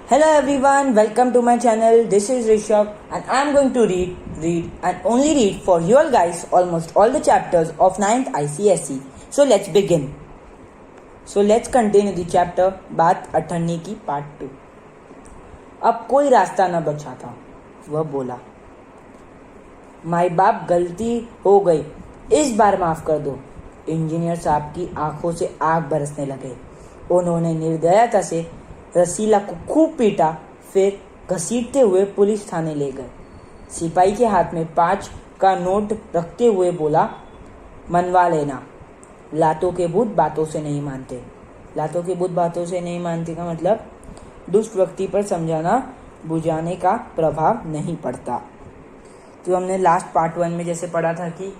Hello everyone, welcome to my channel. This is Rishabh and I am going to read and only read for you all guys almost all the chapters of 9th ICSE. So let's begin. So let's continue the chapter बात अठन्नी की part 2. अब कोई रास्ता न बचा था. वह बोला, माई बाप गलती हो गई, इस बार माफ कर दो. इंजीनियर साहब की आंखों से आग बरसने लगे. उन्होंने निर्दयता से रसीला को खूब पीटा, फिर घसीटते हुए पुलिस थाने ले गए. सिपाही के हाथ में 5 का नोट रखते हुए बोला, मनवा लेना. लातों के भूत बातों से नहीं मानते. लातों के भूत बातों से नहीं मानते का मतलब दुष्ट व्यक्ति पर समझाना बुझाने का प्रभाव नहीं पड़ता. तो हमने लास्ट पार्ट 1 में जैसे पढ़ा था कि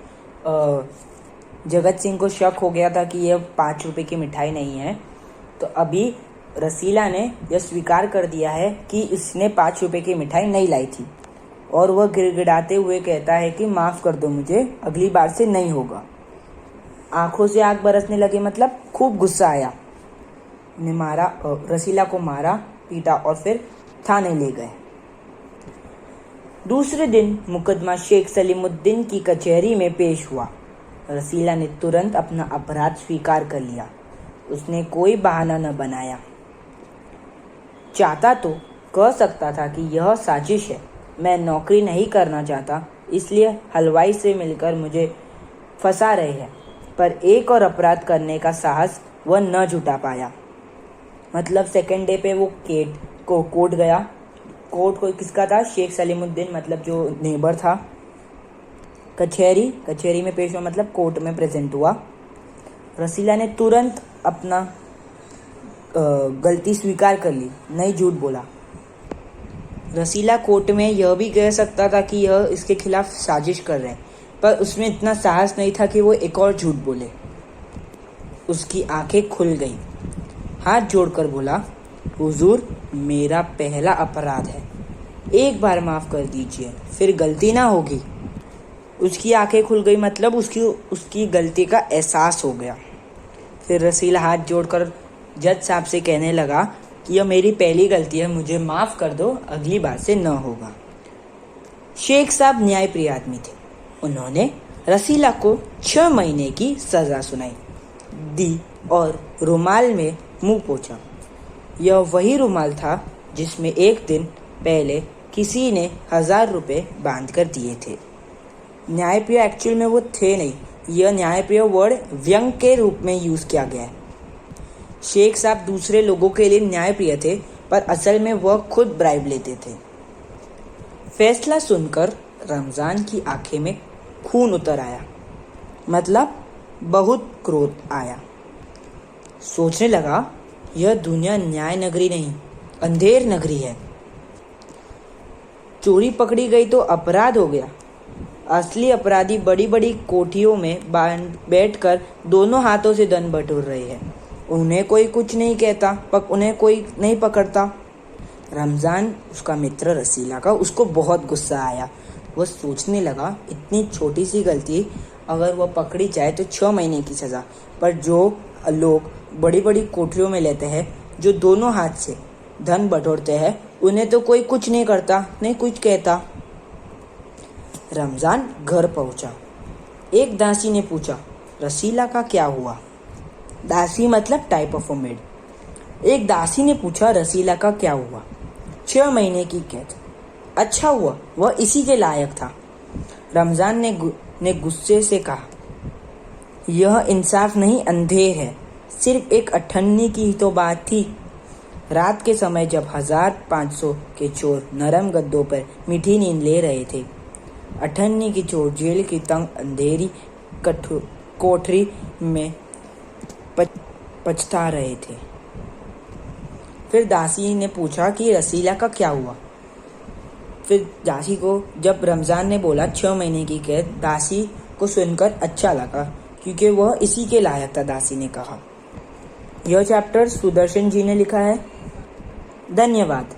जगत सिंह को शक हो गया था कि यह 5 रुपए की मिठाई नहीं है. तो अभी रसीला ने यह स्वीकार कर दिया है कि इसने 5 रुपए की मिठाई नहीं लाई थी और वह गिड़गिड़ाते हुए कहता है कि माफ़ कर दो मुझे, अगली बार से नहीं होगा. आंखों से आग बरसने लगे मतलब खूब गुस्सा आया. ने मारा, रसीला को मारा, पीटा और फिर थाने ले गए. दूसरे दिन मुकदमा शेख सलीमुद्दीन की कचहरी में पेश हुआ. रसीला ने तुरंत अपना अपराध स्वीकार कर लिया. उसने कोई बहाना न बनाया. चाहता तो कह सकता था कि यह साजिश है, मैं नौकरी नहीं करना चाहता, इसलिए हलवाई से मिलकर मुझे फंसा रहे हैं. पर एक और अपराध करने का साहस वह न जुटा पाया. मतलब सेकेंड डे पे वो कोर्ट गया. कोर्ट कोई किसका था? शेख सलीमुद्दीन, मतलब जो नेबर था. कचहरी में पेश हुआ मतलब कोर्ट में प्रेजेंट हुआ. रसीला ने तुरंत अपना गलती स्वीकार कर ली, नहीं झूठ बोला. रसीला कोर्ट में यह भी कह सकता था कि यह इसके खिलाफ साजिश कर रहे हैं, पर उसमें इतना साहस नहीं था कि वो एक और झूठ बोले. उसकी आंखें खुल गईं. हाथ जोड़कर बोला, हुजूर मेरा पहला अपराध है, एक बार माफ़ कर दीजिए, फिर गलती ना होगी. उसकी आंखें खुल गई मतलब उसकी गलती का एहसास हो गया. फिर रसीला हाथ जोड़कर जज साहब से कहने लगा कि यह मेरी पहली गलती है, मुझे माफ़ कर दो, अगली बार से न होगा. शेख साहब न्यायप्रिय आदमी थे. उन्होंने रसीला को 6 महीने की सज़ा सुनाई दी और रुमाल में मुंह पोंछा. यह वही रुमाल था जिसमें एक दिन पहले किसी ने 1000 रुपये बांध कर दिए थे. न्यायप्रिय एक्चुअल में वो थे नहीं, यह न्यायप्रिय वर्ड व्यंग के रूप में यूज़ किया गया है. शेख साहब दूसरे लोगों के लिए न्यायप्रिय थे, पर असल में वह खुद ब्राइब लेते थे. फैसला सुनकर रमज़ान की आंखें में खून उतर आया, मतलब बहुत क्रोध आया. सोचने लगा, यह दुनिया न्याय नगरी नहीं, अंधेर नगरी है. चोरी पकड़ी गई तो अपराध हो गया. असली अपराधी बड़ी बड़ी कोठियों में बैठकर दोनों हाथों से धन बटोर रहे हैं. उन्हें कोई कुछ नहीं कहता, उन्हें कोई नहीं पकड़ता. रमज़ान उसका मित्र रसीला का, उसको बहुत गुस्सा आया. वह सोचने लगा, इतनी छोटी सी गलती अगर वह पकड़ी जाए तो 6 महीने की सज़ा, पर जो लोग बड़ी बड़ी कोठरियों में लेते हैं, जो दोनों हाथ से धन बटोरते हैं, उन्हें तो कोई कुछ नहीं करता, नहीं कुछ कहता. रमज़ान घर पहुंचा. एक दासी ने पूछा, रसीला का क्या हुआ? दासी मतलब टाइप ऑफ अ मेड. एक दासी ने पूछा, रसीला का क्या हुआ? 6 महीने की कैद. अच्छा हुआ, वह इसी के लायक था. रमज़ान ने गुस्से से कहा, यह इंसाफ नहीं, अंधेर है. सिर्फ एक अठन्नी की ही तो बात थी. रात के समय जब 1500 के चोर नरम गद्दों पर मीठी नींद ले रहे थे, अठन्नी की चोर जेल की तंग अंधेरी कोठरी में पछता रहे थे. फिर दासी ने पूछा कि रसीला का क्या हुआ? फिर दासी को जब रमज़ान ने बोला 6 महीने की कैद, दासी को सुनकर अच्छा लगा क्योंकि वह इसी के लायक था. दासी ने कहा. यह चैप्टर सुदर्शन जी ने लिखा है. धन्यवाद.